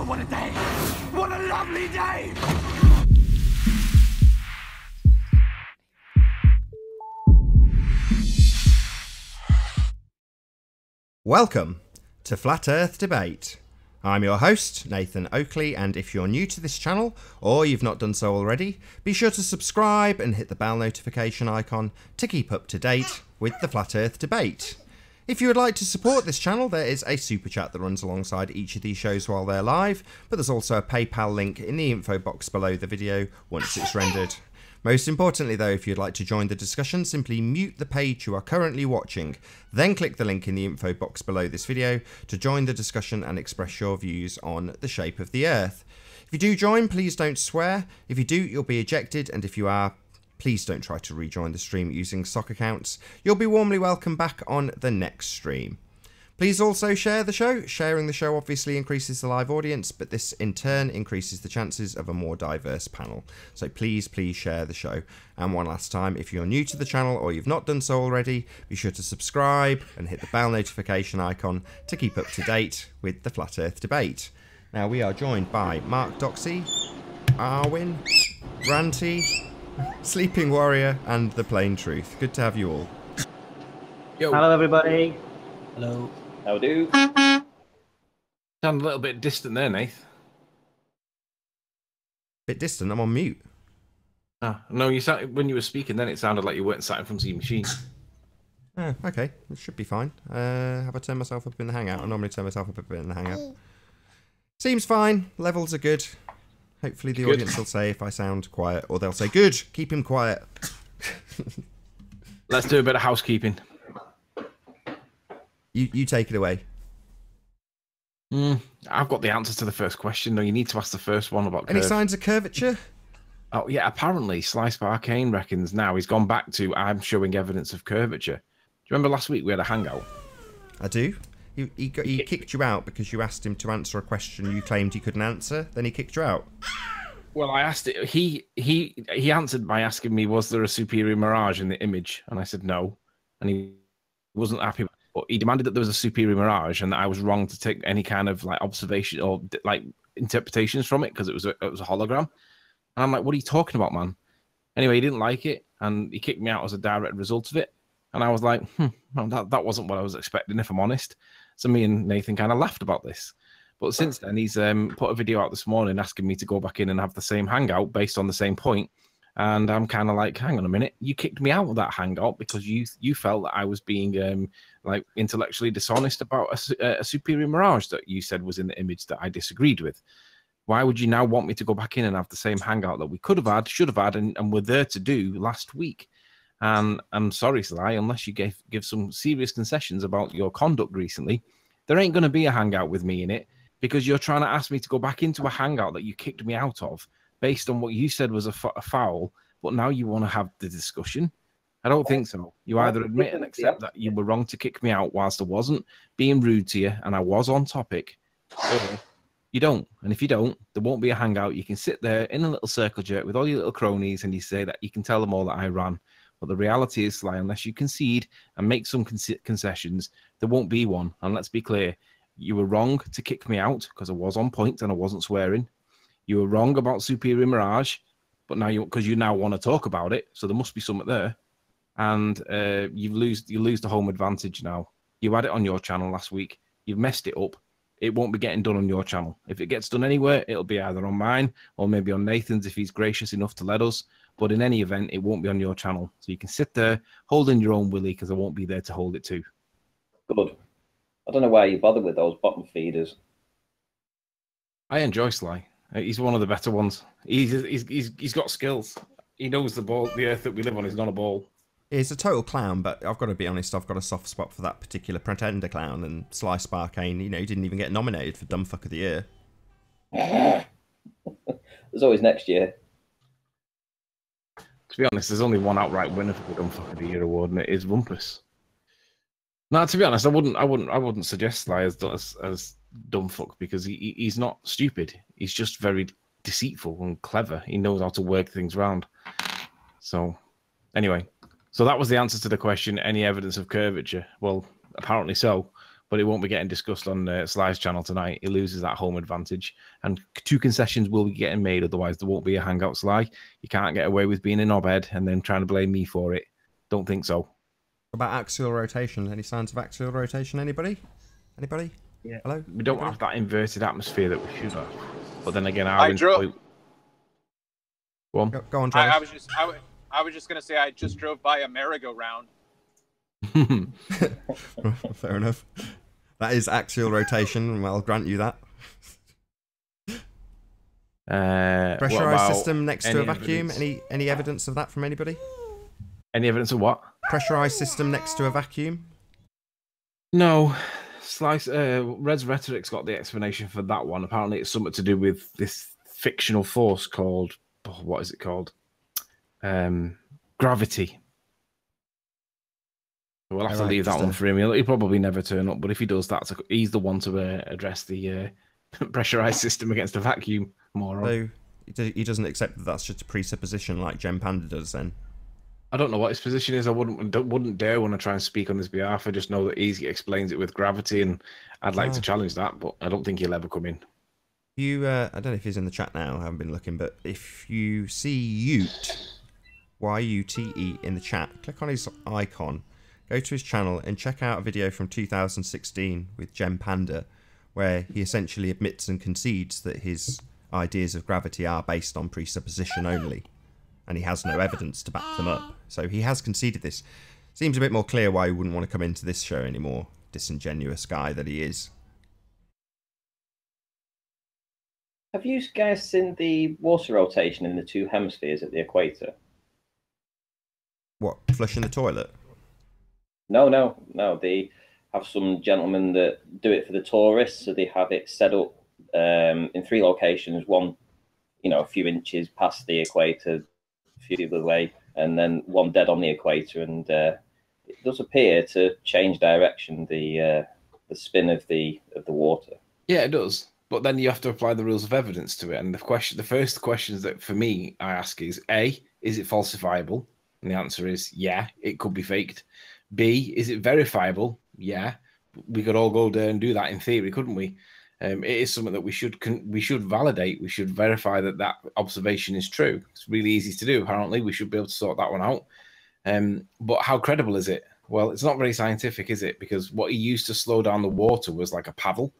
Oh, what a day! What a lovely day! Welcome to Flat Earth Debate. I'm your host, Nathan Oakley, and if you're new to this channel, or you've not done so already, be sure to subscribe and hit the bell notification icon to keep up to date with the Flat Earth Debate. If you would like to support this channel, there is a super chat that runs alongside each of these shows while they're live, but there's also a PayPal link in the info box below the video once it's rendered. Most importantly though, if you'd like to join the discussion, simply mute the page you are currently watching, then click the link in the info box below this video to join the discussion and express your views on the shape of the Earth. If you do join, please don't swear. If you do, you'll be ejected, and if you are, please don't try to rejoin the stream using sock accounts. You'll be warmly welcome back on the next stream. Please also share the show. Sharing the show obviously increases the live audience, but this in turn increases the chances of a more diverse panel. So please share the show. And one last time, if you're new to the channel or you've not done so already, be sure to subscribe and hit the bell notification icon to keep up to date with the Flat Earth Debate. Now we are joined by Mark Doxy, Arwin, Ranty, Sleeping Warrior, and The Plain Truth. Good to have you all. Yo. Hello, everybody. Hello. How do? Sound a little bit distant there, Nath. Bit distant, I'm on mute. Ah, no, you sound, when you were speaking then it sounded like you weren't sat in front of your machine. Oh, okay, it should be fine. Have I turned myself up in the Hangout? I normally turn myself up a bit in the Hangout. Seems fine, levels are good. Hopefully the audience will say if I sound quiet, or they'll say, good, keep him quiet. Let's do a bit of housekeeping. You take it away. I've got the answer to the first question. No, you need to ask the first one about Any signs of curvature? Oh, yeah, apparently Slice Arcane reckons now he's gone back to I'm showing evidence of curvature. Do you remember last week we had a hangout? I do. He kicked you out because you asked him to answer a question you claimed he couldn't answer. Then he kicked you out. Well, I asked it. He answered by asking me, was there a superior mirage in the image? And I said no. And he wasn't happy. But he demanded that there was a superior mirage and that I was wrong to take any kind of like observation or like interpretations from it because it was a hologram. And I'm like, what are you talking about, man? Anyway, he didn't like it and he kicked me out as a direct result of it. And I was like, well, that wasn't what I was expecting, if I'm honest. So me and Nathan kind of laughed about this. But since then, he's put a video out this morning asking me to go back in and have the same hangout based on the same point. And I'm kind of like, hang on a minute, you kicked me out of that hangout because you felt that I was being like intellectually dishonest about a superior mirage that you said was in the image that I disagreed with. Why would you now want me to go back in and have the same hangout that we could have had, should have had, and were there to do last week? And I'm sorry, Sly, unless you give some serious concessions about your conduct recently, there ain't going to be a hangout with me in it because you're trying to ask me to go back into a hangout that you kicked me out of based on what you said was a foul, but now you want to have the discussion. I don't think so. You either admit and accept that you were wrong to kick me out whilst I wasn't being rude to you and I was on topic, or you don't. And if you don't, there won't be a hangout. You can sit there in a little circle jerk with all your little cronies and you say that you can tell them all that I ran. But the reality is, Sly, unless you concede and make some concessions, there won't be one. And let's be clear, you were wrong to kick me out because I was on point and I wasn't swearing. You were wrong about Superior Mirage, but now because you now want to talk about it, so there must be something there. And you lose the home advantage now. You had it on your channel last week. You've messed it up. It won't be getting done on your channel. If it gets done anywhere, it'll be either on mine or maybe on Nathan's if he's gracious enough to let us. But in any event, it won't be on your channel. So you can sit there holding your own willy because I won't be there to hold it too. Good. I don't know why you bother with those bottom feeders. I enjoy Sly. He's one of the better ones. He's got skills. He knows the earth that we live on is not a ball. He's a total clown, but I've got to be honest, I've got a soft spot for that particular pretender clown, and Sly Sparkane, you know, he didn't even get nominated for Dumbfuck of the Year. There's always next year. To be honest, there's only one outright winner for the Dumbfuck of the Year award, and it is Rumpus. Now, to be honest, I wouldn't suggest Sly as Dumbfuck because he's not stupid. He's just very deceitful and clever. He knows how to work things around. So, anyway, so that was the answer to the question. Any evidence of curvature? Well, apparently so. but it won't be getting discussed on Sly's channel tonight. He loses that home advantage, and 2 concessions will be getting made. Otherwise, there won't be a hangout Sly. You can't get away with being a knobhead and then trying to blame me for it. Don't think so. About axial rotation, any signs of axial rotation? Anybody? Yeah. Hello? We don't have that inverted atmosphere that we should have. But then again, I drove. Go on, Travis. I was just gonna say I just drove by a merry-go-round. Fair enough. That is axial rotation, and I'll grant you that. Pressurized system next to a vacuum. Any evidence of that from anybody? Any evidence of what? Pressurized system next to a vacuum. No. Red's Rhetoric's got the explanation for that one. Apparently, it's something to do with this fictional force called what is it called? Gravity. We'll have to leave that one for him. He'll probably never turn up, but if he does, he's the one to address the pressurized system against a vacuum. Moron. So he doesn't accept that that's just a presupposition like Gem Panda does. Then I don't know what his position is. I wouldn't dare want to try and speak on his behalf. I just know that he explains it with gravity, and I'd like to challenge that, but I don't think he'll ever come in. I don't know if he's in the chat now. I haven't been looking, but if you see Ute, Y-U-T-E in the chat, click on his icon, go to his channel, and check out a video from 2016 with Gem Panda, where he essentially admits and concedes that his ideas of gravity are based on presupposition only, and he has no evidence to back them up. So he has conceded this. Seems a bit more clear why he wouldn't want to come into this show anymore. Disingenuous guy that he is. Have you guys seen the water rotation in the 2 hemispheres at the equator? What, flushing the toilet? No. They have some gentlemen that do it for the tourists, so they have it set up in 3 locations. One, a few inches past the equator, a few the other way, and then one dead on the equator. And it does appear to change direction, the spin of the water. Yeah, it does. But then you have to apply the rules of evidence to it. And the first questions that for me I ask is A, is it falsifiable? And the answer is yeah, it could be faked. B, is it verifiable? Yeah, we could all go there and do that in theory, couldn't we? It is something that we should validate. We should verify that observation is true. It's really easy to do. Apparently, we should be able to sort that one out. But how credible is it? Well, it's not very scientific, is it? Because what he used to slow down the water was like a paddle.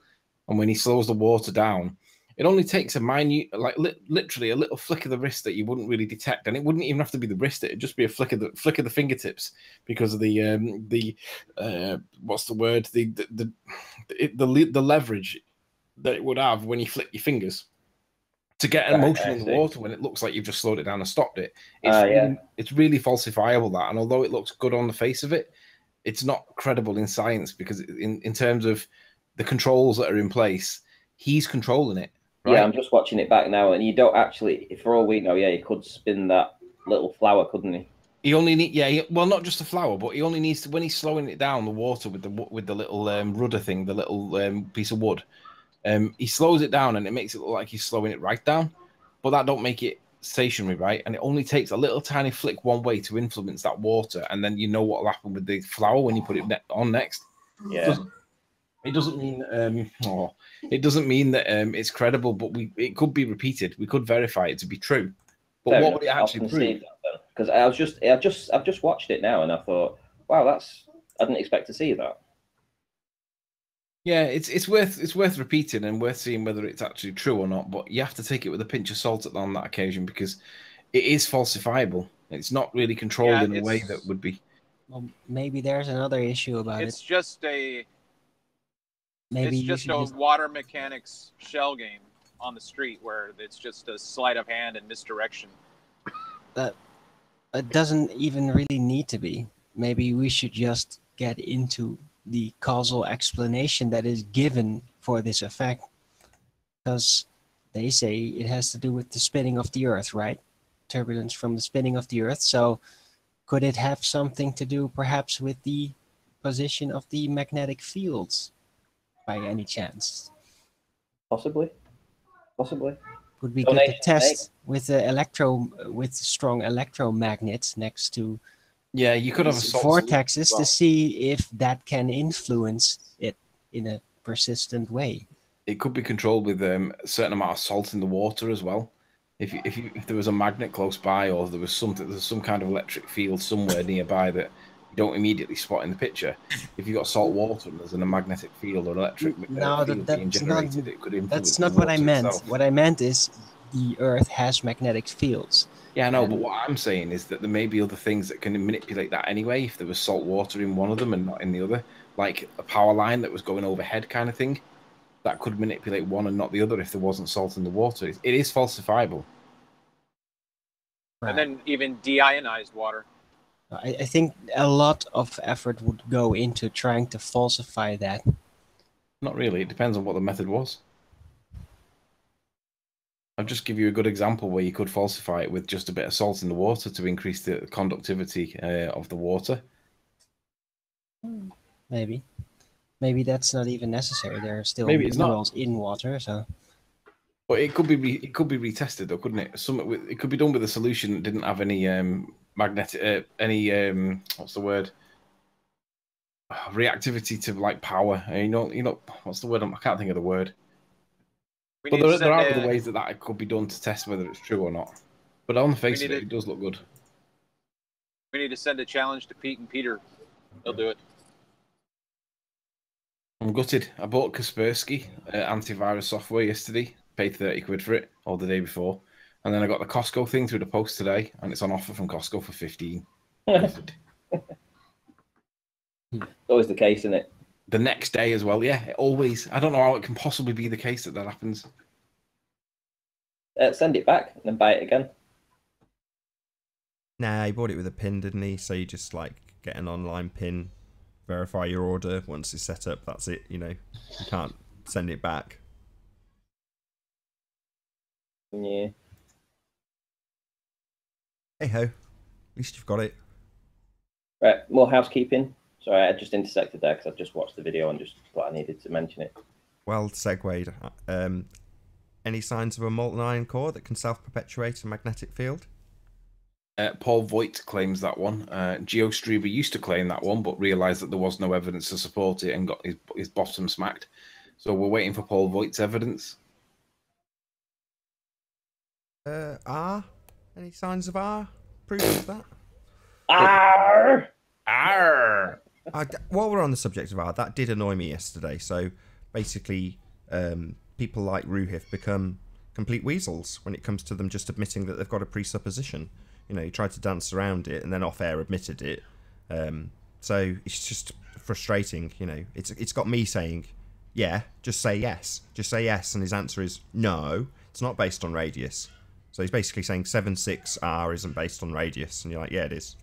And when he slows the water down, it only takes a minute, literally a little flick of the wrist that you wouldn't really detect, and it wouldn't even have to be the wrist; it'd just be a flick of the fingertips because of the what's the word, the leverage that it would have when you flick your fingers to get an motion in the water when it looks like you've just slowed it down and stopped it. It's really falsifiable, that, and although it looks good on the face of it, it's not credible in science because in terms of the controls that are in place, he's controlling it. Right? Yeah, I'm just watching it back now, and you don't actually, for all we know, he could spin that little flower, couldn't he? He only need, well, not just a flower, but he only needs to, when he's slowing it down, the water with the little rudder thing, the little piece of wood, he slows it down, and it makes it look like he's slowing it right down, but that don't make it stationary, right? And it only takes a little tiny flick one way to influence that water, and then you know what will happen with the flower when you put it on next. Yeah. It doesn't mean that it's credible, but it could be repeated. We could verify it to be true. But Fair what enough. would it actually prove? Because I've just watched it now, and I thought, wow, I didn't expect to see that. Yeah, it's worth repeating and worth seeing whether it's actually true or not. But you have to take it with a pinch of salt on that occasion because it is falsifiable. It's not really controlled in a way that would be. Well, maybe there's another issue about It's just a. Maybe it's just a water mechanics shell game on the street where it's just a sleight of hand and misdirection. That it doesn't even really need to be. Maybe we should just get into the causal explanation that is given for this effect, because they say it has to do with the spinning of the Earth, right? Turbulence from the spinning of the Earth. So could it have something to do perhaps with the position of the magnetic fields? By any chance? Possibly. Would we get the test with the strong electromagnets next to? Yeah, you could have vortexes to see if that can influence it. in a persistent way. It could be controlled with a certain amount of salt in the water as well. If there was a magnet close by, or there's some kind of electric field somewhere nearby that you don't immediately spot in the picture. If you've got salt water and there's a magnetic field or electric No, field being generated, it could influence that's the not what I water meant. itself. What I meant is the Earth has magnetic fields. Yeah, I know, but And- what I'm saying is that there may be other things that can manipulate that anyway. If there was salt water in one of them and not in the other, like a power line that was going overhead, kind of thing, that could manipulate one and not the other if there wasn't salt in the water. It is falsifiable. And then even deionized water. I think a lot of effort would go into trying to falsify that. Not really. It depends on what the method was. I'll just give you a good example where you could falsify it with just a bit of salt in the water to increase the conductivity of the water. Maybe that's not even necessary. There are still Maybe it's not. minerals in water, so. But it could be retested though, couldn't it? It could be done with a solution that didn't have any magnetic what's the word? Reactivity to like power. You know what's the word? I can't think of the word. We But need to there are send other ways that could be done to test whether it's true or not. But on the face of it, it does look good. we need to send a challenge to Pete and Peter. They'll do it. I'm gutted. I bought Kaspersky antivirus software yesterday. Paid 30 quid for it, or the day before. And then I got the Costco thing through the post today, and it's on offer from Costco for 15. Gutted. Always the case, isn't it? The next day as well, yeah. Always. I don't know how it can possibly be the case that happens. Send it back and then buy it again. Nah, he bought it with a pin, didn't he? So you just like get an online pin, verify your order. Once it's set up, that's it. You know, you can't send it back. Yeah. Hey ho, at least you've got it. Right, more housekeeping. Sorry, I just intersected there because I just watched the video and just thought I needed to mention it. Well segued. Any signs of a molten iron core that can self-perpetuate a magnetic field? Paul Voigt claims that one. GeoStreamer used to claim that one, but realised that there was no evidence to support it and got his bottom smacked. So we're waiting for Paul Voigt's evidence. Any signs of R? Proof of that? Arr! Arr! While we're on the subject of R, that did annoy me yesterday. So basically, people like Ruhif become complete weasels when it comes to them just admitting that they've got a presupposition. You know, he tried to dance around it and then off-air admitted it. So it's just frustrating, you know. It's got me saying, yeah, just say yes. Just say yes, and his answer is no, it's not based on radius. So he's basically saying 7.6R isn't based on radius, and you're like, yeah, it is.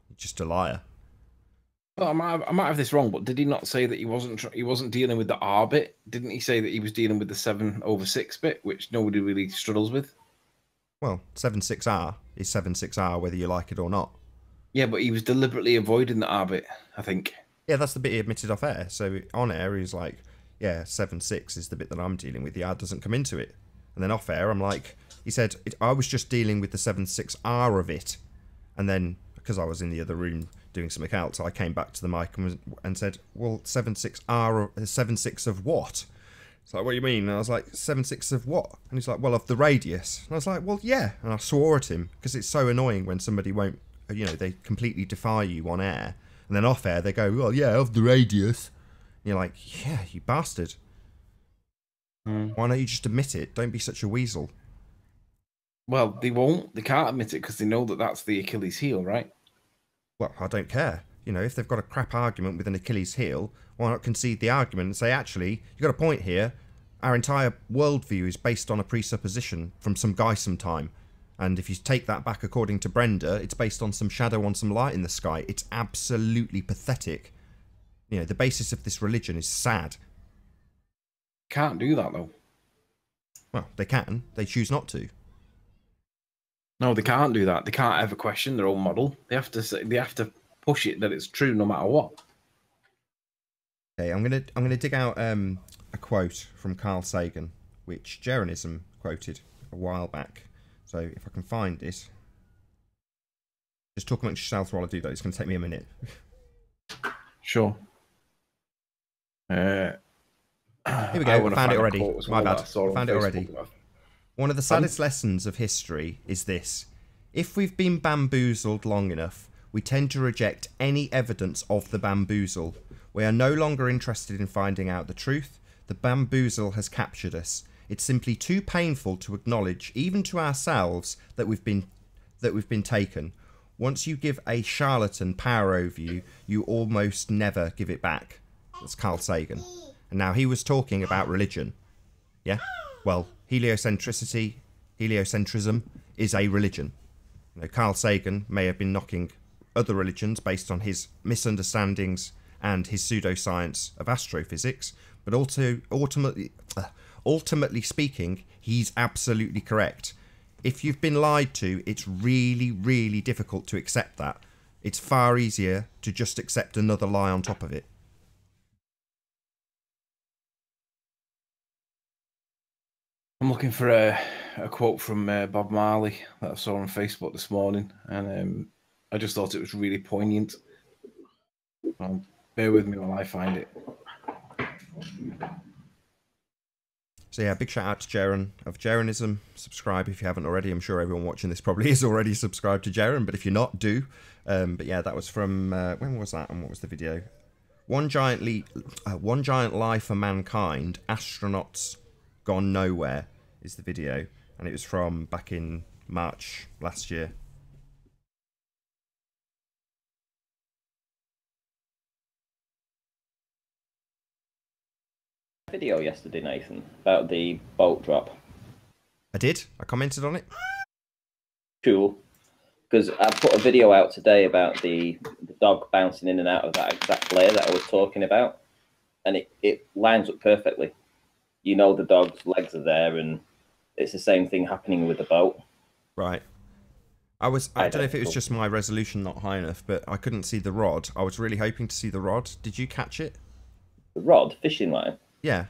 You're just a liar. Well, I might have this wrong, but did he not say that he wasn't dealing with the R bit? Didn't he say that he was dealing with the 7/6 bit, which nobody really struggles with? Well, 7.6R is 7.6R whether you like it or not. Yeah, but he was deliberately avoiding the R bit, I think. Yeah, that's the bit he admitted off air. So on air, he's like, yeah, 7.6 is the bit that I'm dealing with. The R doesn't come into it. And then off air, I'm like, he said, I was just dealing with the 7.6R of it. And then, because I was in the other room doing something else, I came back to the mic and said, well, 7.6R, 7.6 of what? It's like, what do you mean? And I was like, 7.6 of what? And he's like, well, of the radius. And I was like, well, yeah. And I swore at him, because it's so annoying when somebody won't, you know, they completely defy you on air. And then off air, they go, well, yeah, of the radius. And you're like, yeah, you bastard. Why don't you just admit it? Don't be such a weasel. Well, they won't. They can't admit it because they know that that's the Achilles heel, right? Well, I don't care. You know, if they've got a crap argument with an Achilles heel, why not concede the argument and say, actually, you got a point here. Our entire worldview is based on a presupposition from some guy sometime. And if you take that back according to Brenda, it's based on some shadow on some light in the sky. It's absolutely pathetic. You know, the basis of this religion is sad. Can't do that, though. Well, they can. They choose not to. No, they can't do that. They can't ever question their own model. They have to push it that it's true no matter what. Okay, I'm gonna dig out a quote from Carl Sagan, which Jeranism quoted a while back. So if I can find it, just talk amongst yourselves while I do that. It's going to take me a minute. Sure. Here we go. Found it already. My bad. Found it already. Facebook. One of the saddest lessons of history is this. If we've been bamboozled long enough, we tend to reject any evidence of the bamboozle. We are no longer interested in finding out the truth. The bamboozle has captured us. It's simply too painful to acknowledge, even to ourselves, that we've been taken. Once you give a charlatan power over you, you almost never give it back. That's Carl Sagan. And now he was talking about religion. Yeah? Well, heliocentrism is a religion. You know, Carl Sagan may have been knocking other religions based on his misunderstandings and his pseudoscience of astrophysics, but also ultimately speaking, he's absolutely correct. If you've been lied to, it's really, really difficult to accept that. It's far easier to just accept another lie on top of it. I'm looking for a quote from Bob Marley that I saw on Facebook this morning, and I just thought it was really poignant. Bear with me while I find it. So yeah, big shout out to Jaren of Jarenism. Subscribe if you haven't already. I'm sure everyone watching this probably is already subscribed to Jaren, but if you're not, do. But yeah, that was from when was that and what was the video? One giant lie for mankind. Astronauts gone nowhere is the video, and it was from back in March last year. Video yesterday, Nathan, about the boat drop. I did. I commented on it. Cool. Because I put a video out today about the dog bouncing in and out of that exact layer that I was talking about. And it lines up perfectly. You know the dog's legs are there, and it's the same thing happening with the boat. Right. I don't know if it was just my resolution not high enough, but I couldn't see the rod. I was really hoping to see the rod. Did you catch it? The rod, fishing line? Yeah.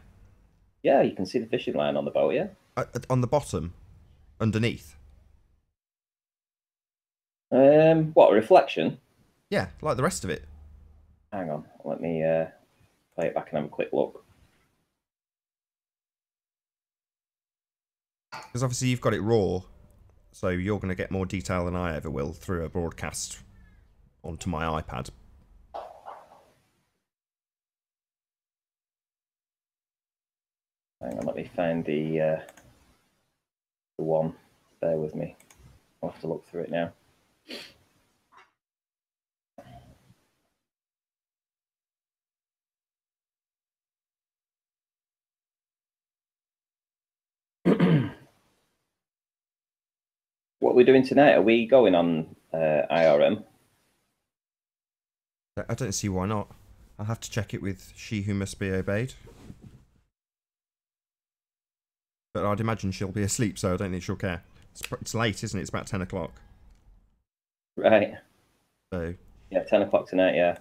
Yeah, you can see the fishing line on the boat, yeah. On the bottom? Underneath? What, a reflection? Yeah, like the rest of it. Hang on, let me play it back and have a quick look. Because obviously you've got it raw, so you're going to get more detail than I ever will through a broadcast onto my iPad. Hang on, let me find the one. Bear with me. I'll have to look through it now. What are we doing tonight? Are we going on IRM? I don't see why not. I'll have to check it with She Who Must Be Obeyed. But I'd imagine she'll be asleep, so I don't think she'll care. It's late, isn't it? It's about 10 o'clock. Right. So. Yeah, 10 o'clock tonight, yeah.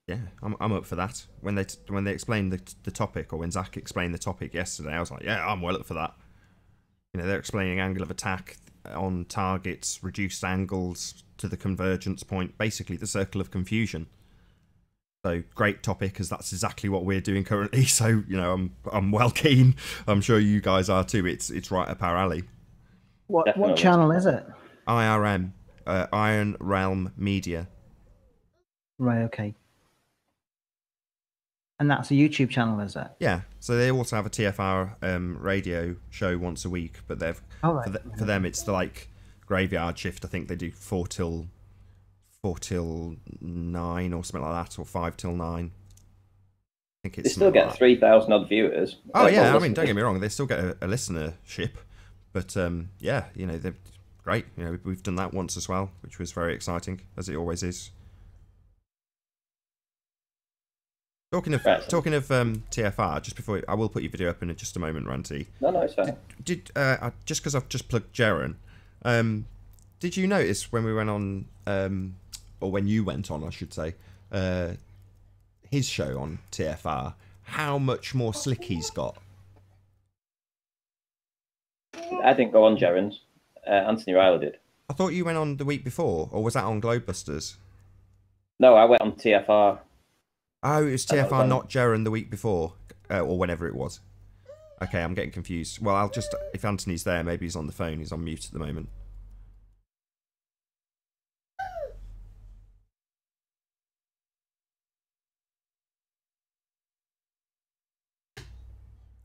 Yeah, I'm up for that. When they explained the topic, or when Zach explained the topic yesterday, I was like, yeah, I'm well up for that. You know, they're explaining angle of attack on targets, reduced angles to the convergence point, basically the circle of confusion. So great topic, because that's exactly what we're doing currently. So you know, I'm well keen. I'm sure you guys are too. It's right up our alley. What channel is it? IRM, Iron Realm Media. Right. Okay. And that's a YouTube channel, is it? Yeah. So they also have a TFR radio show once a week, but they've for them it's the like graveyard shift. I think they do 4 till 9 or something like that, or 5 till 9. I think it's. They still get 3,000 odd viewers. Oh yeah, I mean, don't get me wrong, they still get a listenership, but yeah, you know, they're great. You know, we've done that once as well, which was very exciting, as it always is. Talking of TFR, just before I will put your video up in just a moment, Ranty. No, it's fine. Just because I've just plugged Jaren, did you notice when we went on, or when you went on, I should say, his show on TFR, how much more slick he's got? I didn't go on Jaren's. Anthony Riley did. I thought you went on the week before, or was that on Globebusters? No, I went on TFR. Oh, it was TFR, not Jaren, the week before. or whenever it was. Okay, I'm getting confused. Well, I'll just, if Anthony's there, maybe he's on the phone. He's on mute at the moment.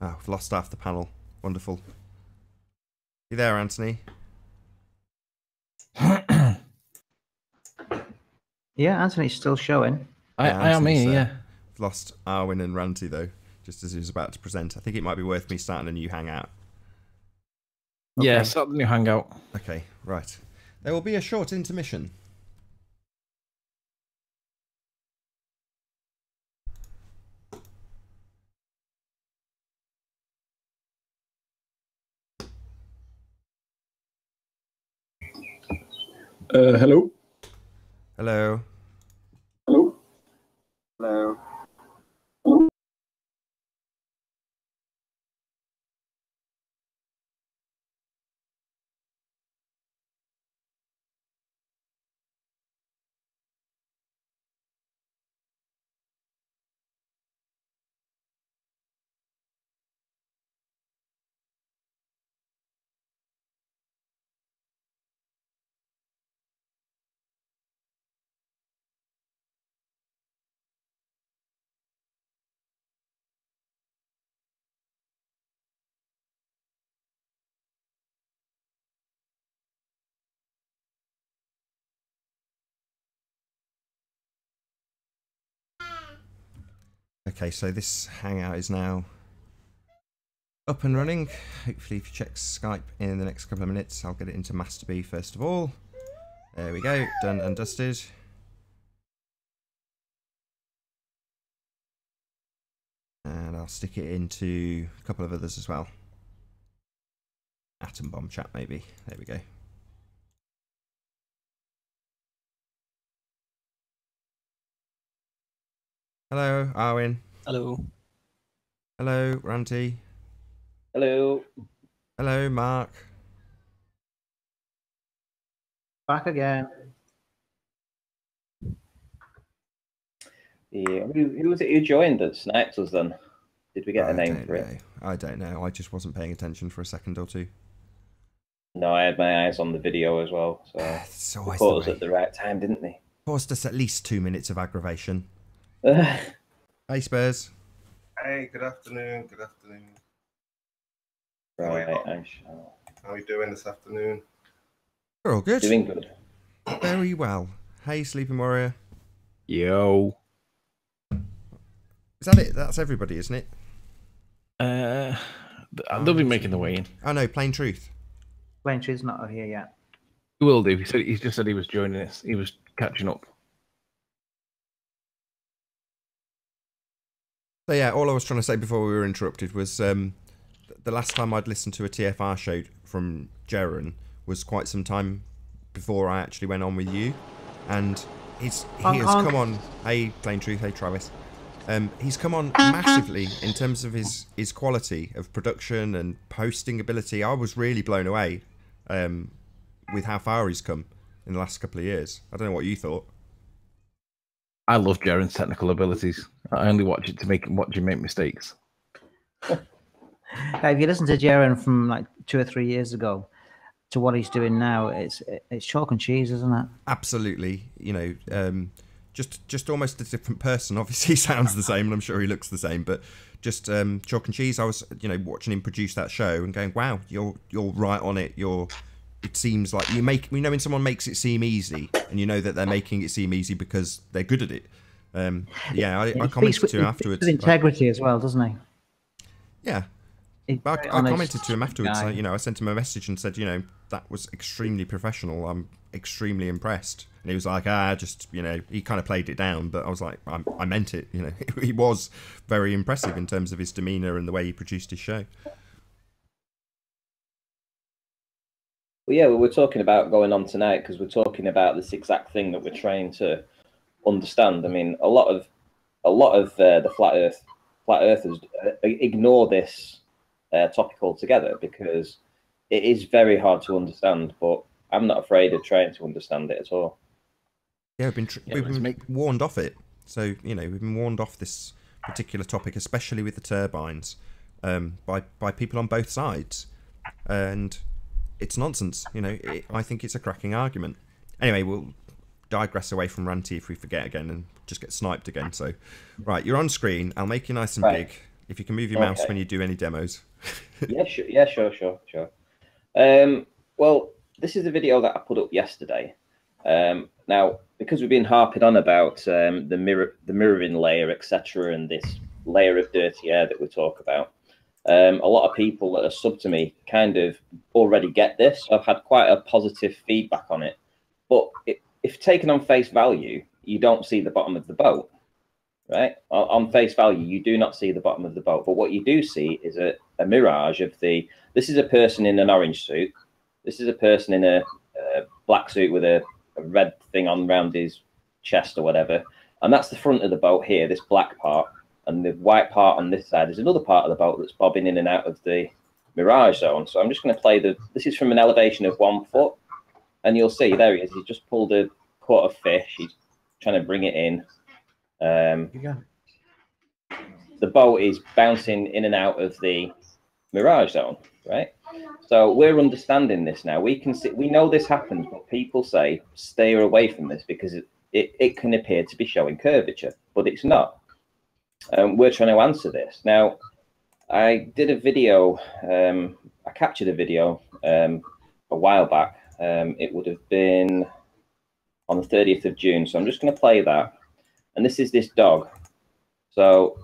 Oh, we've lost half the panel. Wonderful. You there, Anthony? Yeah, Anthony's still showing. Yeah, I am Anthony's here, there. yeah. We've lost Arwen and Ranty, though, just as he was about to present. I think it might be worth me starting a new hangout. Yeah, Okay. start the new hangout. Okay, right. There will be a short intermission. Hello. Hello. Hello. Hello. Okay, so this hangout is now up and running. Hopefully, if you check Skype in the next couple of minutes, I'll get it into Master B first of all. There we go, done and dusted. And I'll stick it into a couple of others as well. Atom Bomb chat, maybe. There we go. Hello, Arwen. Hello. Hello, Ranty. Hello. Hello, Mark. Back again. Yeah. Who was it who joined that sniped us then? Did we get a name for it? I don't know. I just wasn't paying attention for a second or two. No, I had my eyes on the video as well. So It's they always caught us the way. at the right time, didn't they? Caused us at least 2 minutes of aggravation. Right, Hey, Spurs. Hey, good afternoon. Good afternoon. I shall. How are you doing this afternoon? We're all good. Doing good. Very well. Hey, Sleeping Warrior. Yo. Is that it? That's everybody, isn't it? They'll be making the way in. Oh, no, Plain Truth. Plain Tree's not here yet. He will do. He just said he was joining us. He was catching up. So, yeah, all I was trying to say before we were interrupted was the last time I'd listened to a TFR show from Jaren was quite some time before I actually went on with you. And he has come on. Hey, Plain Truth. Hey, Travis. He's come on massively in terms of his quality of production and posting ability. I was really blown away with how far he's come in the last couple of years. I don't know what you thought. I love Jaren's technical abilities. I only watch it to watch him make mistakes. If you listen to Jaren from like 2 or 3 years ago to what he's doing now, it's chalk and cheese, isn't it? Absolutely. You know, just almost a different person. Obviously, he sounds the same, and I'm sure he looks the same. But just chalk and cheese. I was, watching him produce that show and going, "Wow, you're right on it. It seems like you know when someone makes it seem easy, and you know that they're making it seem easy because they're good at it." I commented to him afterwards. With integrity as well, doesn't he? Yeah. I commented to him afterwards. I sent him a message and said, that was extremely professional. I'm extremely impressed. And he was like, he kind of played it down. But I was like, I meant it. He was very impressive in terms of his demeanour and the way he produced his show. Well, yeah, we're talking about going on tonight because we're talking about this exact thing that we're trying to understand. I mean, a lot of the flat earthers ignore this topic altogether because it is very hard to understand. But I'm not afraid of trying to understand it at all. Yeah, we've been warned off it. So we've been warned off this particular topic, especially with the turbines, by people on both sides, and it's nonsense. You know, I think it's a cracking argument. Anyway, we'll digress away from ranty if we forget again and just get sniped again. So, right, you're on screen. I'll make you nice and big. If you can move your mouse when you do any demos. Yeah, sure. Yeah, sure. Well, this is the video that I put up yesterday. Now, because we've been harping on about the mirroring layer, etc., and this layer of dirty air that we talk about, a lot of people that are sub to me kind of already get this. I've had quite a positive feedback on it. But if taken on face value, you don't see the bottom of the boat, right? On face value, you do not see the bottom of the boat. But what you do see is a mirage of the... This is a person in an orange suit. This is a person in a black suit with a red thing on around his chest or whatever. And that's the front of the boat here, this black part. And the white part on this side is another part of the boat that's bobbing in and out of the mirage zone. So I'm just going to play the... This is from an elevation of 1 foot. And you'll see, there he is. He's just pulled a quart of fish. He's trying to bring it in. The boat is bouncing in and out of the mirage zone, right? So we're understanding this now. We can see, we know this happens, but people say stay away from this because it can appear to be showing curvature, but it's not. We're trying to answer this. Now, I did a video, I captured a video a while back. It would have been on the 30th of June. So I'm just going to play that. And this is this dog. So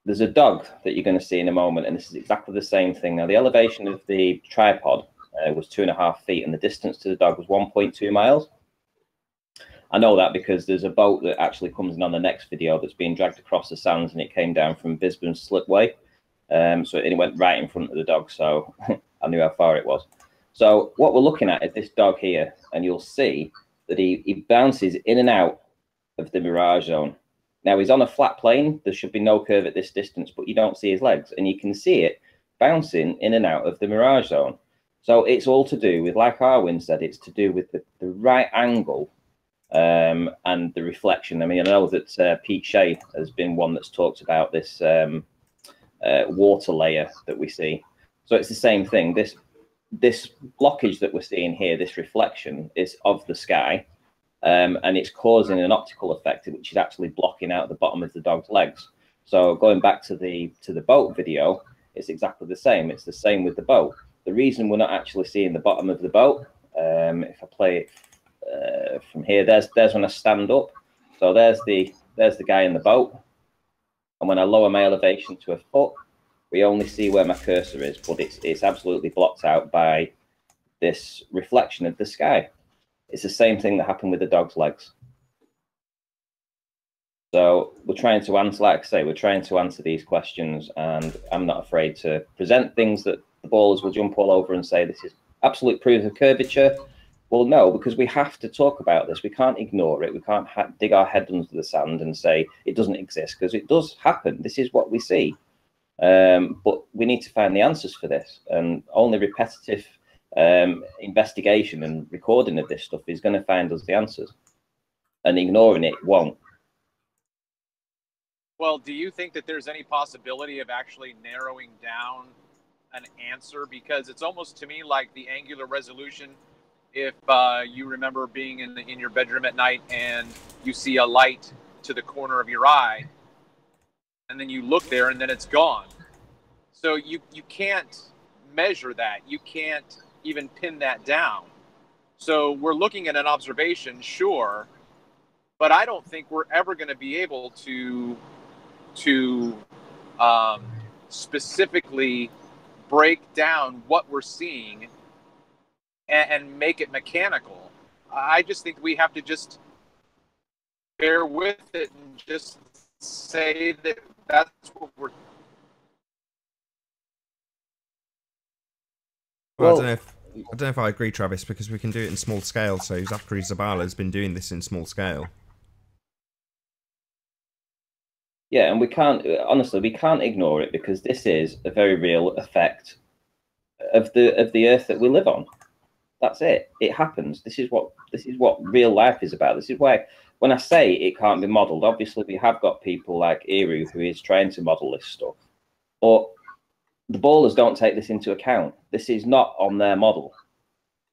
there's a dog that you're going to see in a moment. And this is exactly the same thing. Now, the elevation of the tripod was 2.5 feet. And the distance to the dog was 1.2 miles. I know that because there's a boat that actually comes in on the next video that's being dragged across the sands. And it came down from Bisbane Slipway. So it went right in front of the dog. So I knew how far it was. So what we're looking at is this dog here, and you'll see that he bounces in and out of the mirage zone. Now, he's on a flat plane. There should be no curve at this distance, but you don't see his legs, and you can see it bouncing in and out of the mirage zone. So it's all to do with, like Arwin said, it's to do with the right angle and the reflection. I mean, I know that Pete Shea has been one that's talked about this water layer that we see. So it's the same thing. This blockage that we're seeing here, this reflection, is of the sky, and it's causing an optical effect, which is actually blocking out the bottom of the dog's legs. So going back to the boat video, it's exactly the same. It's the same with the boat. The reason we're not actually seeing the bottom of the boat, if I play it from here, there's when I stand up. So there's the guy in the boat, and when I lower my elevation to 1 foot, we only see where my cursor is, but it's absolutely blocked out by this reflection of the sky. It's the same thing that happened with the dog's legs. So we're trying to answer, like I say, we're trying to answer these questions, and I'm not afraid to present things that the ballers will jump all over and say, this is absolute proof of curvature. Well, no, because we have to talk about this. We can't ignore it. We can't dig our head under the sand and say it doesn't exist, because it does happen. This is what we see. But we need to find the answers for this, and only repetitive investigation and recording of this stuff is going to find us the answers, and ignoring it won't. Well, do you think that there's any possibility of actually narrowing down an answer? Because it's almost to me like the angular resolution. If you remember being in your bedroom at night and you see a light to the corner of your eye, and then you look there and then it's gone. So you can't measure that. You can't even pin that down. So we're looking at an observation, sure, but I don't think we're ever going to be able to specifically break down what we're seeing and make it mechanical. I just think we have to just bear with it and just say that that's what we're. Well, I don't know if I agree, Travis, because we can do it in small scale. So Zachary Zabala has been doing this in small scale. Yeah, and we can't, honestly, we can't ignore it, because this is a very real effect of the earth that we live on. That's it. It happens. This is what real life is about. This is why when I say it can't be modelled, obviously we have got people like Eru who is trying to model this stuff, but the ballers don't take this into account. This is not on their model.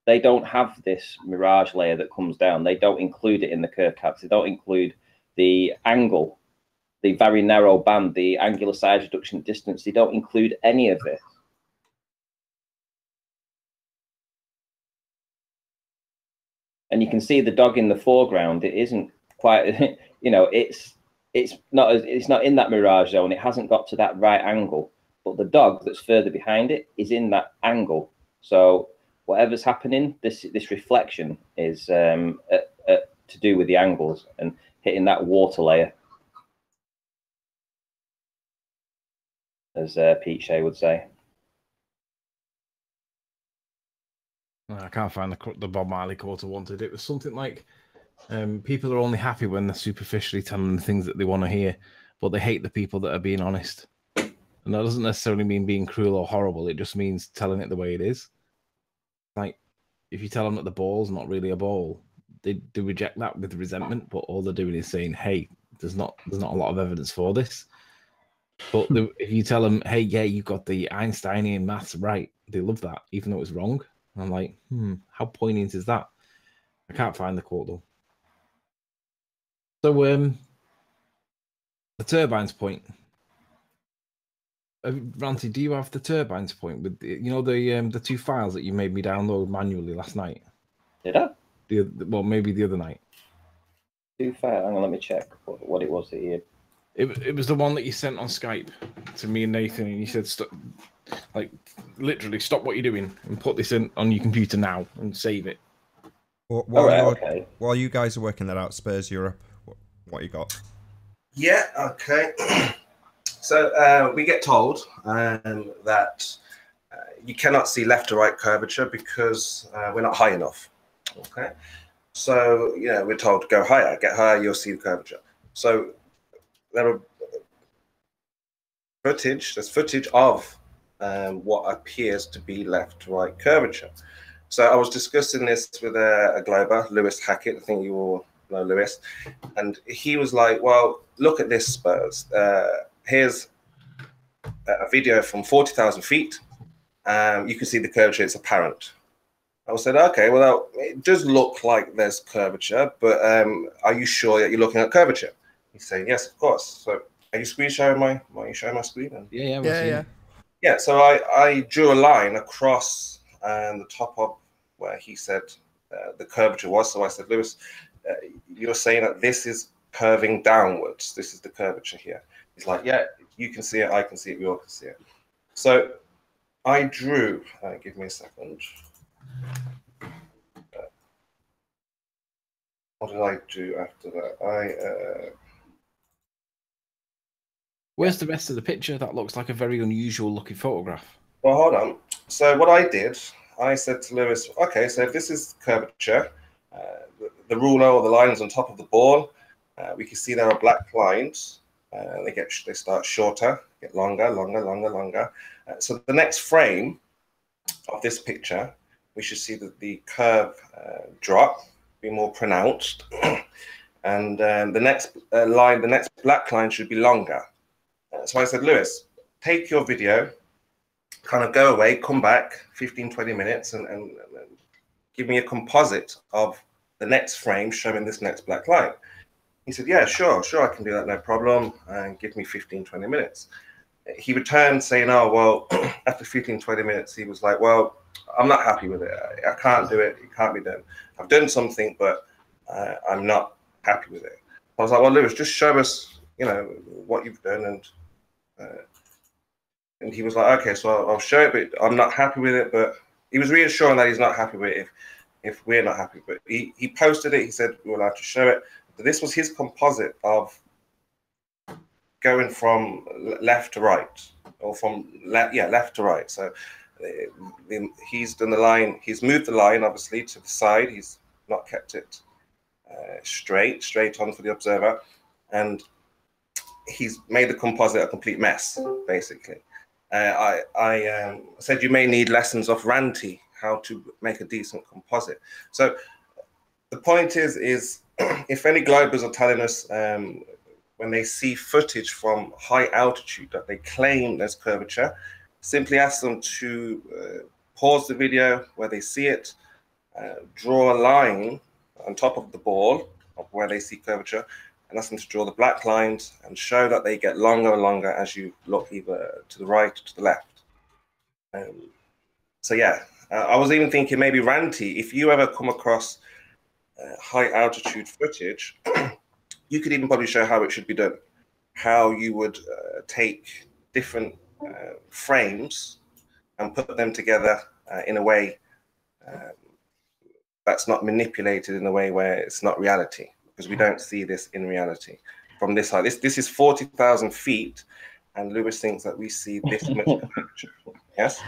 They don't have this mirage layer that comes down. They don't include it in the curve caps. They don't include the angle, the very narrow band, the angular size reduction distance. They don't include any of this. And you can see the dog in the foreground. It isn't quite, you know, it's not in that mirage zone. It hasn't got to that right angle. But the dog that's further behind it is in that angle. So whatever's happening, this reflection is to do with the angles and hitting that water layer, as Pete Shea would say. I can't find the Bob Marley quote I wanted. It was something like, people are only happy when they're superficially telling them things that they want to hear, but they hate the people that are being honest. And that doesn't necessarily mean being cruel or horrible. It just means telling it the way it is. Like, if you tell them that the ball's not really a ball, they do reject that with resentment, but all they're doing is saying, hey, there's not a lot of evidence for this. But if you tell them, hey, yeah, you got the Einsteinian maths right, they love that, even though it's wrong. And I'm like, how poignant is that? I can't find the quote though. So, the turbines point. Ranty, do you have the turbines point with the two files that you made me download manually last night? Did I? Well, maybe the other night. Two files. Hang on, let me check what it was that you. It was the one that you sent on Skype to me and Nathan, and you said, like, literally, stop what you're doing and put this in on your computer now and save it. While you guys are working that out, Spurs Europe, what you got? Yeah, okay. So we get told that you cannot see left to right curvature because we're not high enough. Okay. So, you know, we're told to go higher, get higher, you'll see the curvature. So there's footage of what appears to be left to right curvature. So I was discussing this with a Glober, Lewis Hackett. I think you all know Lewis. And he was like, well, look at this, Spurs. Here's a video from 40,000 feet. You can see the curvature, it's apparent. I said, okay, well, it does look like there's curvature, but are you sure that you're looking at curvature? He's saying, yes, of course. So are you showing my screen? Yeah, so I drew a line across the top of where he said the curvature was. So I said, Lewis, you're saying that this is curving downwards. This is the curvature here. He's like, yeah, you can see it, I can see it, we all can see it. So I drew, give me a second. What did I do after that? Where's the rest of the picture? That looks like a very unusual looking photograph. Well, hold on. So what I did, I said to Lewis, okay, so if this is curvature, the ruler or the lines on top of the ball, we can see there are black lines. They start shorter, get longer. So the next frame of this picture, we should see that the curve drop, be more pronounced, and the next line, the next black line should be longer. So I said, Lewis, take your video, kind of go away, come back 15-20 minutes and give me a composite of the next frame showing this next black line. He said, yeah, sure, I can do that, no problem, and give me 15-20 minutes. He returned saying, oh, well, after 15-20 minutes, he was like, well, I'm not happy with it. I can't do it. It can't be done. I've done something, but I'm not happy with it. I was like, well, Lewis, just show us, you know, what you've done. And he was like, okay, so I'll show it, but I'm not happy with it. But he was reassuring that he's not happy with it if we're not happy. But he posted it. He said we were allowed to show it. But this was his composite of going from left to right, or from left to right. So he's done the line. He's moved the line obviously to the side. He's not kept it straight on for the observer, and he's made the composite a complete mess, basically. I said you may need lessons of Ranty how to make a decent composite. So the point is if any globers are telling us when they see footage from high altitude that they claim there's curvature, simply ask them to pause the video where they see it, draw a line on top of the ball of where they see curvature, and ask them to draw the black lines and show that they get longer and longer as you look either to the right or to the left. So yeah, I was even thinking maybe Ranty, if you ever come across high altitude footage, you could even probably show how it should be done, how you would take different frames and put them together in a way that's not manipulated in a way where it's not reality, because we don't see this in reality from this height. This is 40,000 feet, and Lewis thinks that we see this much curvature. Yes?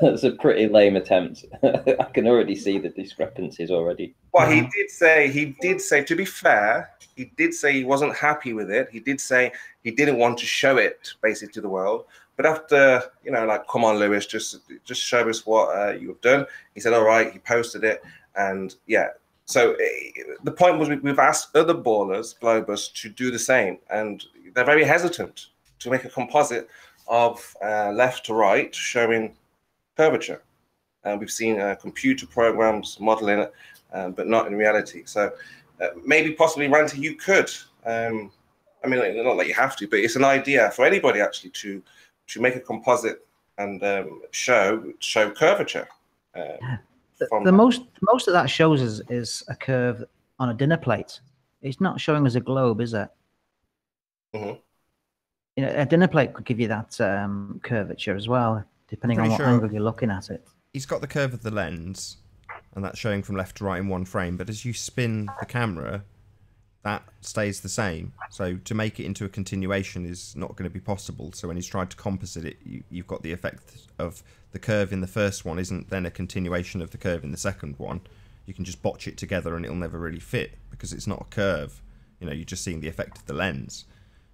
That's a pretty lame attempt. I can already see the discrepancies already. Well, he did say, to be fair, he did say he wasn't happy with it. He did say he didn't want to show it basically to the world. But after, you know, like, come on, Lewis, just show us what you have done. He said, all right, he posted it. And yeah, so the point was we've asked other ballers, globers, to do the same. And they're very hesitant to make a composite of left to right showing curvature. We've seen computer programs modeling it, but not in reality. So maybe possibly, Ranty, you could. I mean, not that you have to, but it's an idea for anybody actually to make a composite and show curvature. The most of that shows is a curve on a dinner plate. It's not showing us a globe, is it? Mm-hmm. You know, a dinner plate could give you that curvature as well, depending on what angle you're looking at it. He's got the curve of the lens, and that's showing from left to right in one frame. But as you spin the camera, that stays the same. So to make it into a continuation is not going to be possible. So when he's tried to composite it, you've got the effect of the curve in the first one isn't then a continuation of the curve in the second one. You can just botch it together and it'll never really fit because it's not a curve. You know, you're just seeing the effect of the lens.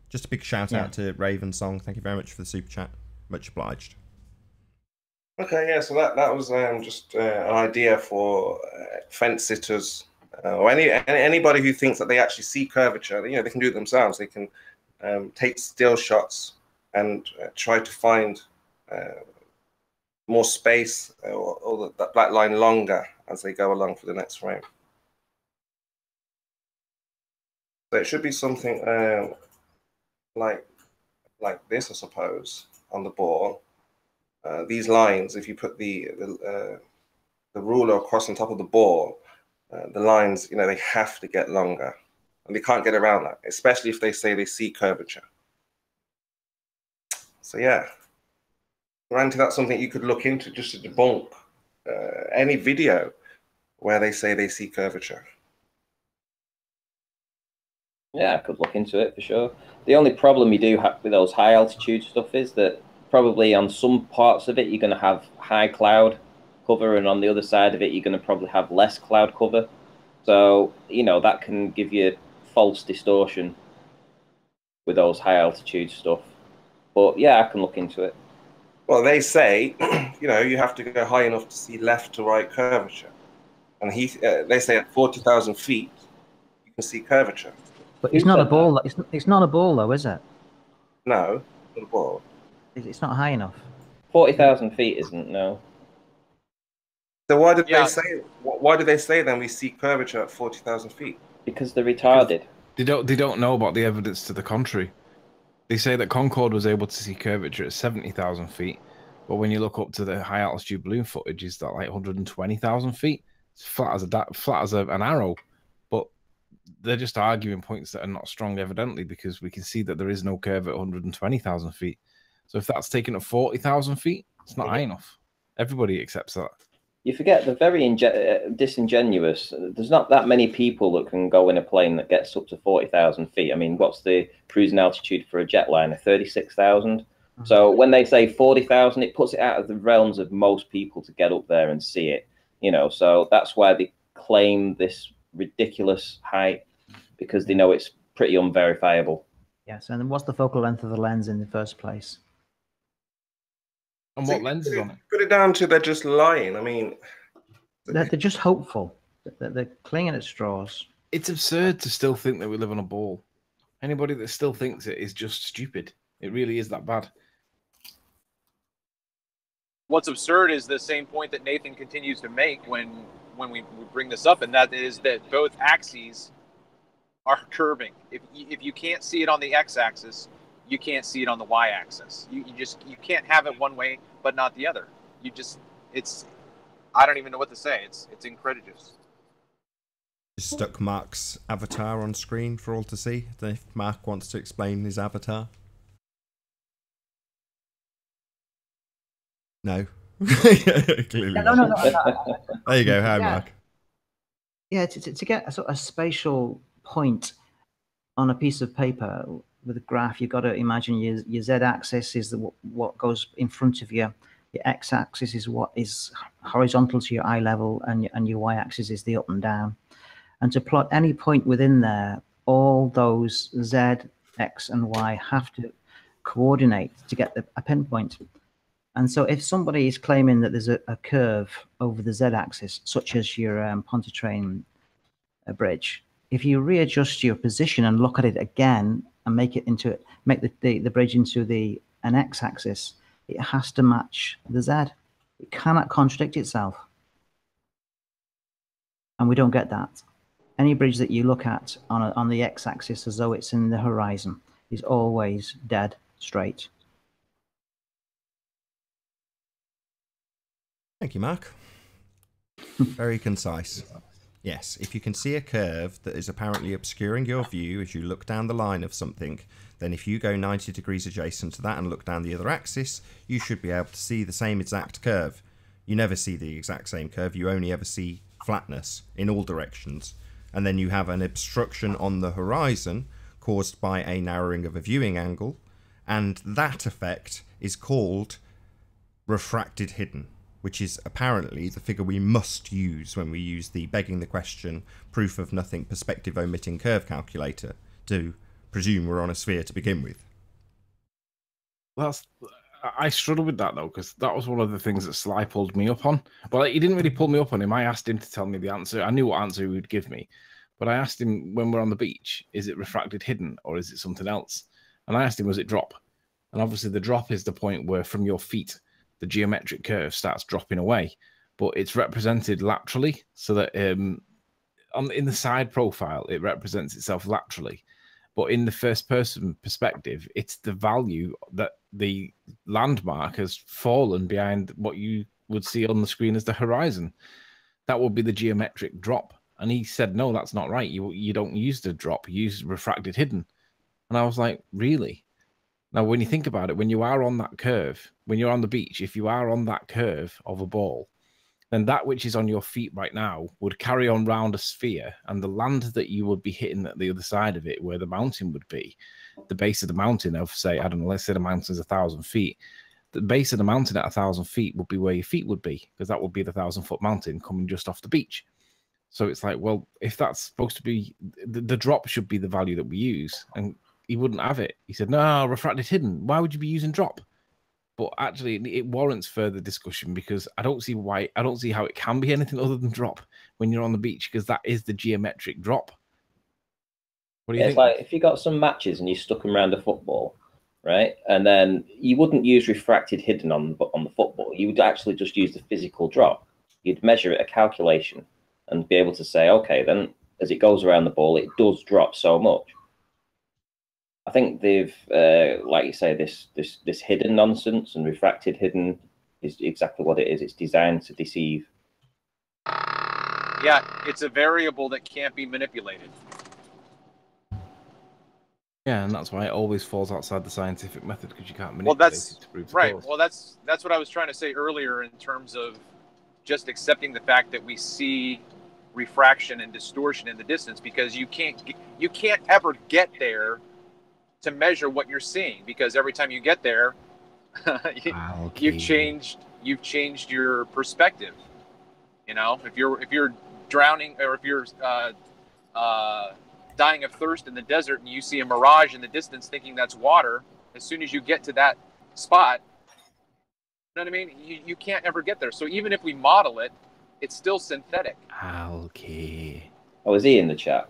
Just a big shout out to Raven Song. Thank you very much for the super chat. Much obliged. Okay, yeah, so that was just an idea for fence sitters or anybody who thinks that they actually see curvature. You know, they can do it themselves. They can take still shots and try to find more space or that black line longer as they go along for the next frame. So it should be something like this, I suppose, on the ball. These lines, if you put the ruler across on top of the ball, the lines, you know, they have to get longer, and they can't get around that, especially if they say they see curvature. So yeah, Ranty, that's something you could look into just to debunk any video where they say they see curvature. Yeah, I could look into it for sure. The only problem you do have with those high altitude stuff is that probably on some parts of it you're going to have high cloud cover, and on the other side of it you're going to probably have less cloud cover. So, you know, that can give you false distortion with those high altitude stuff. But yeah, I can look into it. Well, they say, you know, you have to go high enough to see left to right curvature, and they say at 40,000 feet you can see curvature. But it's not a ball. It's not a ball, though, is it? No, not a ball. It's not high enough. 40,000 feet isn't, no. So why did they say? Why do they say then we see curvature at 40,000 feet? Because they're retarded. They don't know about the evidence to the contrary. They say that Concorde was able to see curvature at 70,000 feet, but when you look up to the high altitude balloon footage, is that like 120,000 feet? It's flat as an arrow. But they're just arguing points that are not strong, evidently, because we can see that there is no curve at 120,000 feet. So if that's taken at 40,000 feet, it's not high enough. Everybody accepts that. You forget they're very disingenuous. There's not that many people that can go in a plane that gets up to 40,000 feet. I mean, what's the cruising altitude for a jetliner? 36,000. So when they say 40,000, it puts it out of the realms of most people to get up there and see it. You know, so that's why they claim this ridiculous height, because they know it's pretty unverifiable. Yes, and what's the focal length of the lens in the first place? And what lens is on it? Put it down to they're just lying. I mean, They're just hopeful. They're clinging at straws. It's absurd to still think that we live on a ball. Anybody that still thinks it is just stupid. It really is that bad. What's absurd is the same point that Nathan continues to make when we bring this up, and that is that both axes are curving. If you can't see it on the x-axis, you can't see it on the y-axis. You can't have it one way but not the other. I don't even know what to say. It's incredulous. Just stuck Mark's avatar on screen for all to see. I don't know if Mark wants to explain his avatar. No. Clearly No. There you go. Hi, Mark. Yeah, to get a sort of spatial point on a piece of paper with a graph, you've got to imagine your z-axis is what goes in front of you. Your x-axis is what is horizontal to your eye level, and your y-axis is the up and down. And to plot any point within there, all those z, x, and y have to coordinate to get a pinpoint. And so if somebody is claiming that there's a curve over the z-axis, such as your Pontchartrain bridge, if you readjust your position and look at it again and make the bridge into an x-axis, it has to match the z. It cannot contradict itself. And we don't get that. Any bridge that you look at on the x-axis as though it's in the horizon is always dead straight. Thank you, Mark. Very concise. Yes, if you can see a curve that is apparently obscuring your view as you look down the line of something, then if you go 90 degrees adjacent to that and look down the other axis, you should be able to see the same exact curve. You never see the exact same curve, you only ever see flatness in all directions. And then you have an obstruction on the horizon caused by a narrowing of a viewing angle, and that effect is called refracted hidden, which is apparently the figure we must use when we use the begging the question, proof of nothing, perspective omitting curve calculator to presume we're on a sphere to begin with. Well, I struggled with that though, because that was one of the things that Sly pulled me up on. Well, he didn't really pull me up on him. I asked him to tell me the answer. I knew what answer he would give me, but I asked him when we're on the beach, is it refracted hidden or is it something else? And I asked him, was it drop? And obviously the drop is the point where from your feet, the geometric curve starts dropping away, but it's represented laterally, so that in the side profile, it represents itself laterally. But in the first person perspective, it's the value that the landmark has fallen behind what you would see on the screen as the horizon. That would be the geometric drop. And he said, no, that's not right. You don't use the drop, you use refracted hidden. And I was like, really? Now, when you think about it, when you are on that curve, when you're on the beach, if you are on that curve of a ball, then that which is on your feet right now would carry on round a sphere, and the land that you would be hitting at the other side of it, where the mountain would be, the base of the mountain of, say, I don't know, let's say the mountain's 1,000 feet. The base of the mountain at 1,000 feet would be where your feet would be, because that would be the 1,000-foot mountain coming just off the beach. So it's like, well, if that's supposed to be, the drop should be the value that we use, and he wouldn't have it. He said, no, refracted hidden. Why would you be using drop? But actually, it warrants further discussion, because I don't see how it can be anything other than drop when you're on the beach, because that is the geometric drop. What do you think? It's like if you got some matches and you stuck them around a football, right? And then you wouldn't use refracted hidden on the football. You would actually just use the physical drop. You'd measure it, a calculation, and be able to say, okay, then as it goes around the ball, it does drop so much. I think they've, like you say, this hidden nonsense, and refracted hidden is exactly what it is. It's designed to deceive. Yeah, it's a variable that can't be manipulated. Yeah, and that's why it always falls outside the scientific method, because you can't manipulate it to prove the right. cause. Well, that's what I was trying to say earlier in terms of just accepting the fact that we see refraction and distortion in the distance, because you can't ever get there to measure what you're seeing, because every time you get there, you've changed your perspective. You know, if you're drowning, or if you're dying of thirst in the desert and you see a mirage in the distance thinking that's water, as soon as you get to that spot, you know what I mean? You can't ever get there. So even if we model it, it's still synthetic. Okay. Oh, is he in the chat?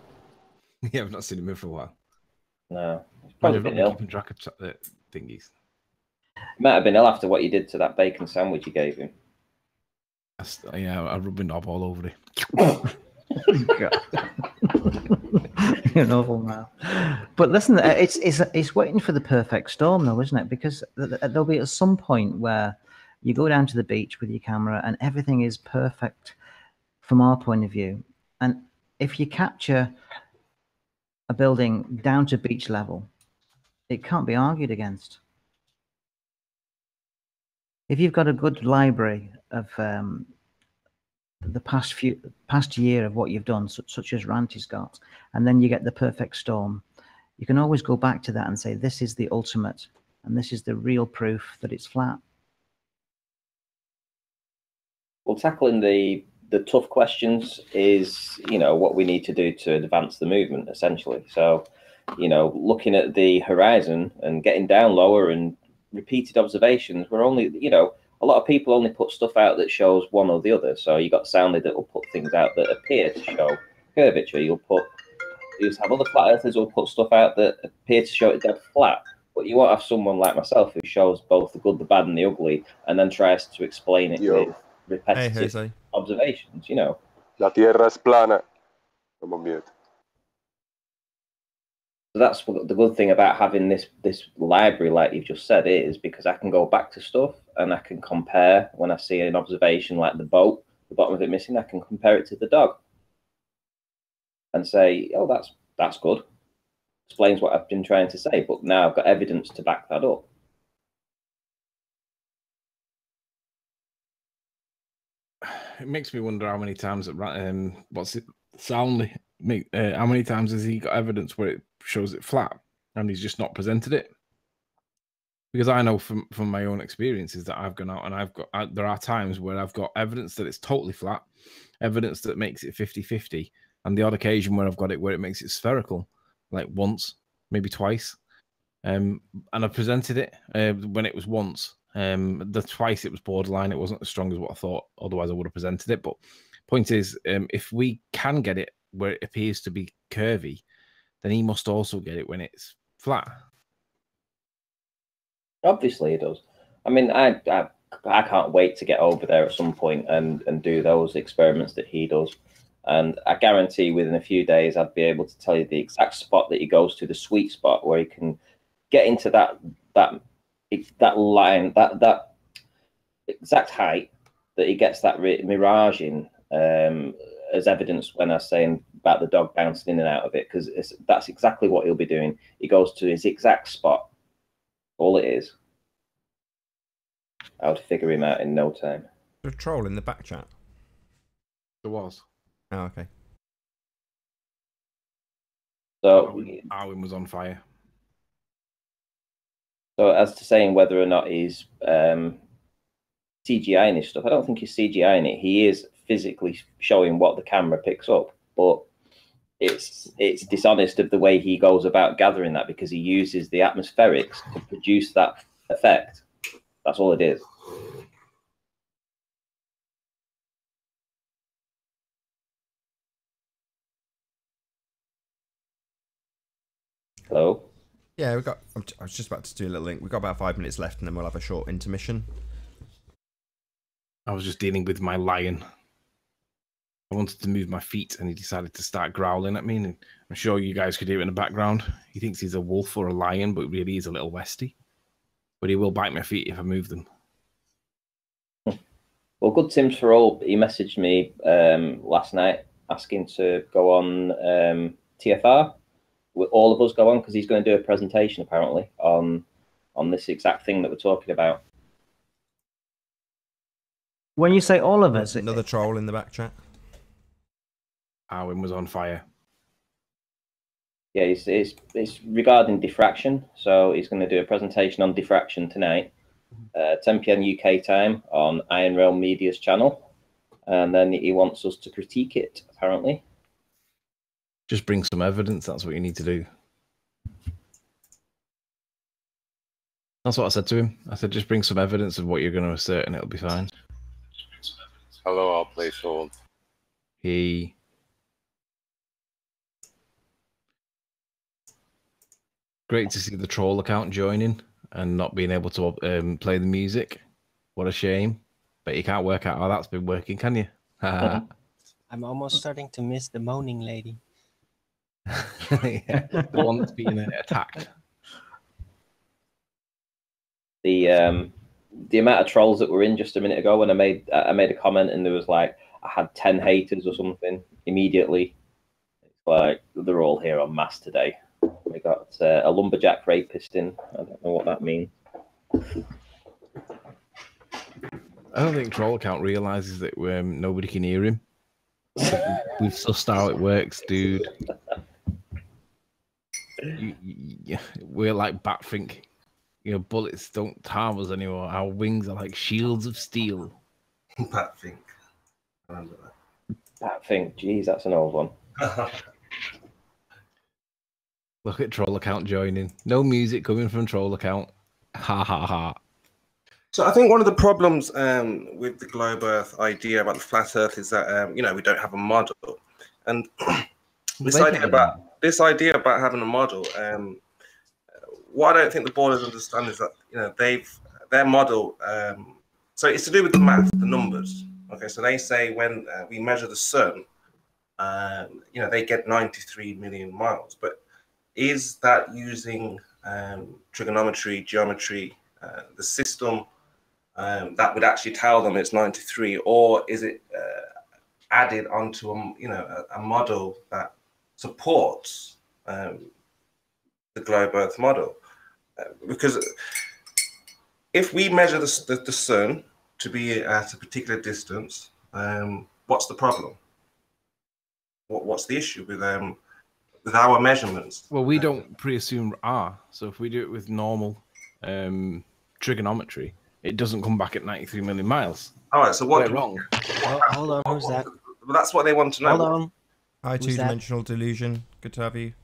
Yeah, I've not seen him move for a while. No, he's I've probably not been been ill. keeping track of thingies. He might have been ill after what you did to that bacon sandwich you gave him. Yeah, I rubbed my knob all over it. God. You're an awful man. But listen, it's waiting for the perfect storm, though, isn't it? Because there'll be at some point where you go down to the beach with your camera and everything is perfect from our point of view. And if you capture a building down to beach level, it can't be argued against. If you've got a good library of the past year of what you've done, such as Ranty's got, and then you get the perfect storm, you can always go back to that and say, this is the ultimate, and this is the real proof that it's flat. Well, tackling the tough questions is, what we need to do to advance the movement, essentially. So, looking at the horizon and getting down lower and repeated observations, we're only, a lot of people only put stuff out that shows one or the other. So you got Soundly that will put things out that appear to show curvature. You have other flat earthers who'll put stuff out that appear to show it dead flat. But you won't have someone like myself who shows both the good, the bad, and the ugly, and then tries to explain it with repetitive observations. La tierra es plana. Come on, mute. So that's what the good thing about having this library, like you've just said, is because I can go back to stuff and I can compare. When I see an observation like the boat, the bottom of it missing, I can compare it to the dog and say, oh, that's good. Explains what I've been trying to say, but now I've got evidence to back that up. It makes me wonder how many times Soundly. How many times has he got evidence where it shows it flat and he's just not presented it? Because I know from my own experiences that I've gone out and there are times where I've got evidence that it's totally flat, evidence that makes it 50-50, and the odd occasion where I've got it where it makes it spherical, like once, maybe twice. And I presented it when it was once. The twice it was borderline. It wasn't as strong as what I thought. Otherwise, I would have presented it. But point is, if we can get it where it appears to be curvy, then he must also get it when it's flat. Obviously, he does. I mean, I can't wait to get over there at some point and do those experiments that he does. And I guarantee within a few days, I'd be able to tell you the exact spot that he goes to, the sweet spot where he can get into that line, that exact height that he gets that mirage in, as evidenced when I was saying about the dog bouncing in and out of it, because that's exactly what he'll be doing. He goes to his exact spot. All it is. I would figure him out in no time. A troll in the back chat. There was. Oh, okay. So Arwen was on fire. So as to saying whether or not he's CGIing his stuff, I don't think he's CGIing it. He is physically showing what the camera picks up, but it's dishonest of the way he goes about gathering that, because he uses the atmospherics to produce that effect. That's all it is. Hello? Yeah, I was just about to do a little link. We've got about 5 minutes left and then we'll have a short intermission. I was just dealing with my lion. I wanted to move my feet and he decided to start growling at me. And I'm sure you guys could hear it in the background. He thinks he's a wolf or a lion, but really he's a little Westie. But he will bite my feet if I move them. Well, good Tim's for all. He messaged me last night asking to go on TFR. All of us go on because he's going to do a presentation apparently on this exact thing that we're talking about. When you say all of us, another troll in the back chat. Arwen was on fire. Yeah, it's regarding diffraction. So he's going to do a presentation on diffraction tonight, 10 p.m. UK time on Iron Realm Media's channel, and then he wants us to critique it apparently. Just bring some evidence. That's what you need to do. That's what I said to him. I said, just bring some evidence of what you're going to assert and it'll be fine. Hello, I'll place hold. He... Great to see the troll account joining and not being able to play the music. What a shame. But you can't work out how that's been working, can you? I'm almost starting to miss the moaning lady. Yeah, the one that's being attacked. The amount of trolls that were in just a minute ago when I made a comment and there was like I had 10 haters or something immediately. It's like they're all here en masse today. We got a lumberjack rapist in. I don't know what that means. I don't think troll account realizes that nobody can hear him. We've sussed how it works, dude. We're like Batfink. You know, bullets don't harm us anymore. Our wings are like shields of steel. Batfink. I remember that. Batfink. Jeez, that's an old one. Look at troll account joining. No music coming from troll account. Ha ha ha. So I think one of the problems with the globe Earth idea about the flat Earth is that you know, we don't have a model, and this idea about having a model. What I don't think the ballers understand is that, you know, their model. So it's to do with the math, the numbers. Okay, so they say when we measure the sun, you know, they get 93 million miles, but is that using trigonometry, geometry, the system that would actually tell them it's 93, or is it added onto a model that supports the globe Earth model? Because if we measure the sun to be at a particular distance, what's the problem? What's the issue with our measurements? Well, we don't pre-assume R, so if we do it with normal trigonometry, it doesn't come back at 93 million miles. All right, so what? We're wrong. Hold on, who's that? Well, that's what they want to know. Hold on. Hi, Who's that? two-dimensional delusion. Good to have you.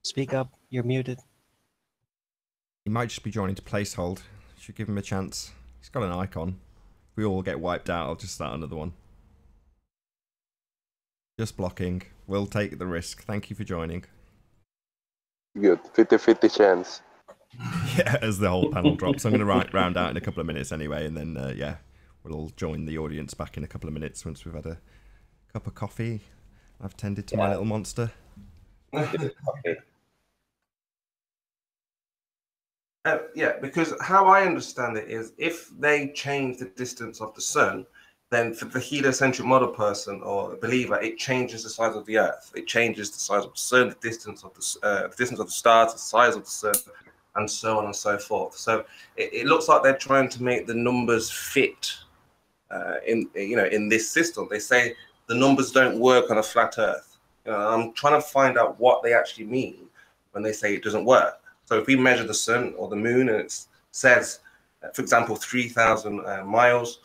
Speak up. You're muted. He might just be joining to placehold. Should give him a chance. He's got an icon. If we all get wiped out, I'll just start another one. Just blocking. We'll take the risk. Thank you for joining. Good. 50-50 chance. Yeah, as the whole panel drops. I'm going to round out in a couple of minutes anyway, and then, yeah, we'll all join the audience back in a couple of minutes once we've had a cup of coffee. I've tended to my little monster. Yeah, because how I understand it is if they change the distance of the sun, then for the heliocentric model person or believer, it changes the size of the Earth. It changes the size of the sun, the distance of the stars, the size of the sun, and so on and so forth. So it looks like they're trying to make the numbers fit in this system. They say the numbers don't work on a flat Earth. I'm trying to find out what they actually mean when they say it doesn't work. So if we measure the sun or the moon and it says, for example, 3,000 miles,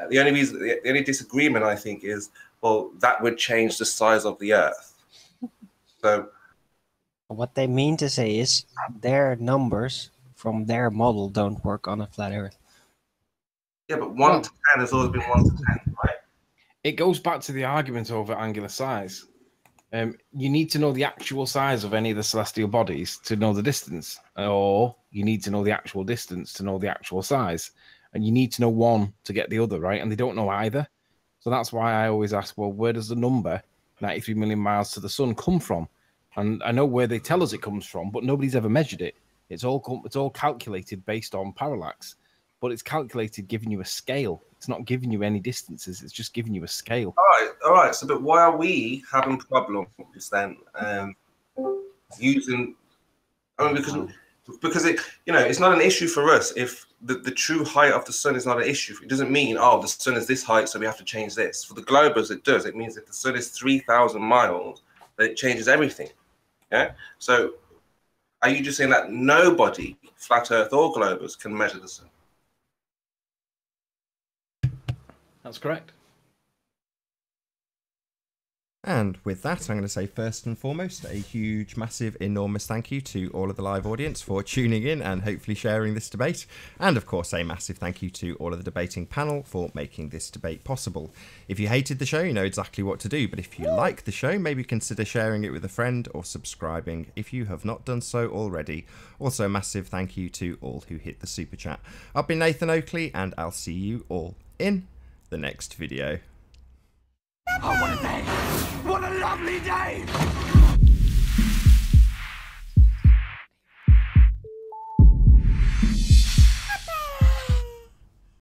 the only disagreement I think is, well, that would change the size of the Earth. So what they mean to say is their numbers from their model don't work on a flat Earth. Yeah, but 1 to 10 has always been 1 to 10, right? It goes back to the argument over angular size. You need to know the actual size of any of the celestial bodies to know the distance, or you need to know the actual distance to know the actual size, and you need to know one to get the other, right? And they don't know either. So that's why I always ask, well, where does the number 93 million miles to the sun come from? And I know where they tell us it comes from, but nobody's ever measured it. It's all calculated based on parallax, but it's calculated giving you a scale. It's not giving you any distances. It's just giving you a scale. All right. So, but why are we having problems then using? I mean, because it, it's not an issue for us if the true height of the sun is not an issue. It doesn't mean, oh, the sun is this height, so we have to change this. For the globers, it does. It means if the sun is 3,000 miles, then it changes everything. Yeah. So, are you just saying that nobody, flat Earth or globers, can measure the sun? That's correct. And with that, I'm going to say first and foremost, a huge, massive, enormous thank you to all of the live audience for tuning in and hopefully sharing this debate. And of course, a massive thank you to all of the debating panel for making this debate possible. If you hated the show, you know exactly what to do. But if you like the show, maybe consider sharing it with a friend or subscribing if you have not done so already. Also, a massive thank you to all who hit the super chat. I've been Nathan Oakley, and I'll see you all in the next video. Oh, what a day! What a lovely day!